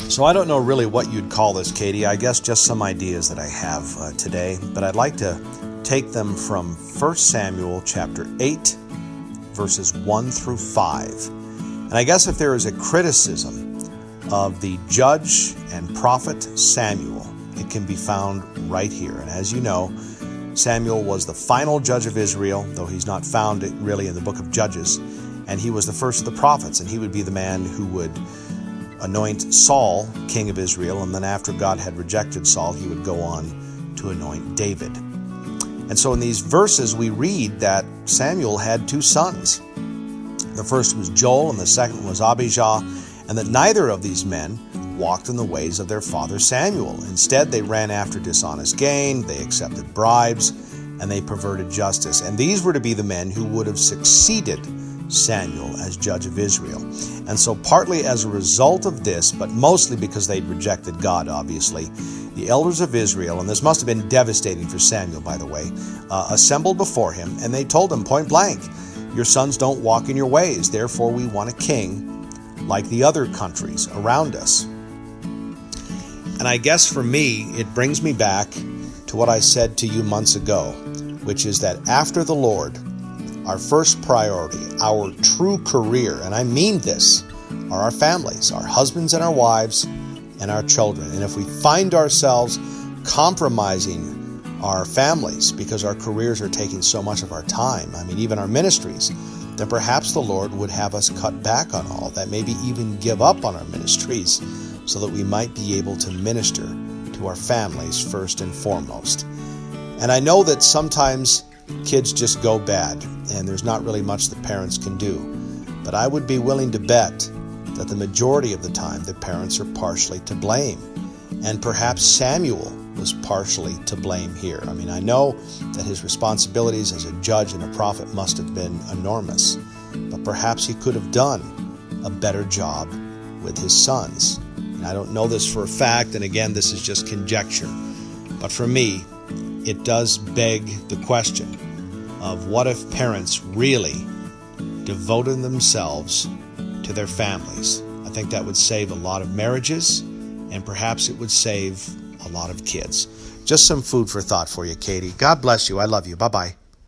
So I don't know really what you'd call this, Katie. I guess just some ideas that I have today, but I'd like to take them from 1 Samuel chapter 8, verses 1 through 5. And I guess if there is a criticism of the judge and prophet Samuel, it can be found right here. And as you know, Samuel was the final judge of Israel, though he's not found really in the book of Judges. And he was the first of the prophets, and he would be the man who would anoint Saul king of Israel, and then after God had rejected Saul, he would go on to anoint David. And so in these verses we read that Samuel had two sons. The first was Joel and the second was Abijah, and that neither of these men walked in the ways of their father Samuel. Instead, they ran after dishonest gain, they accepted bribes, and they perverted justice. And these were to be the men who would have succeeded Samuel as judge of Israel. And so partly as a result of this, but mostly because they'd rejected God, obviously, the elders of Israel, and this must have been devastating for Samuel, by the way, assembled before him, and they told him point blank, "Your sons don't walk in your ways, therefore we want a king like the other countries around us." And I guess for me, it brings me back to what I said to you months ago, which is that after the Lord, our first priority, our true career, and I mean this, are our families, our husbands and our wives and our children. And if we find ourselves compromising our families because our careers are taking so much of our time, even our ministries, then perhaps the Lord would have us cut back on all that, maybe even give up on our ministries so that we might be able to minister to our families first and foremost. And I know that sometimes kids just go bad, and there's not really much that parents can do. But I would be willing to bet that the majority of the time the parents are partially to blame. And perhaps Samuel was partially to blame here. I know that his responsibilities as a judge and a prophet must have been enormous, but perhaps he could have done a better job with his sons. And I don't know this for a fact, and again, this is just conjecture. But for me, it does beg the question of what if parents really devoted themselves to their families. I think that would save a lot of marriages, and perhaps it would save a lot of kids. Just some food for thought for you, Katie. God bless you. I love you. Bye-bye.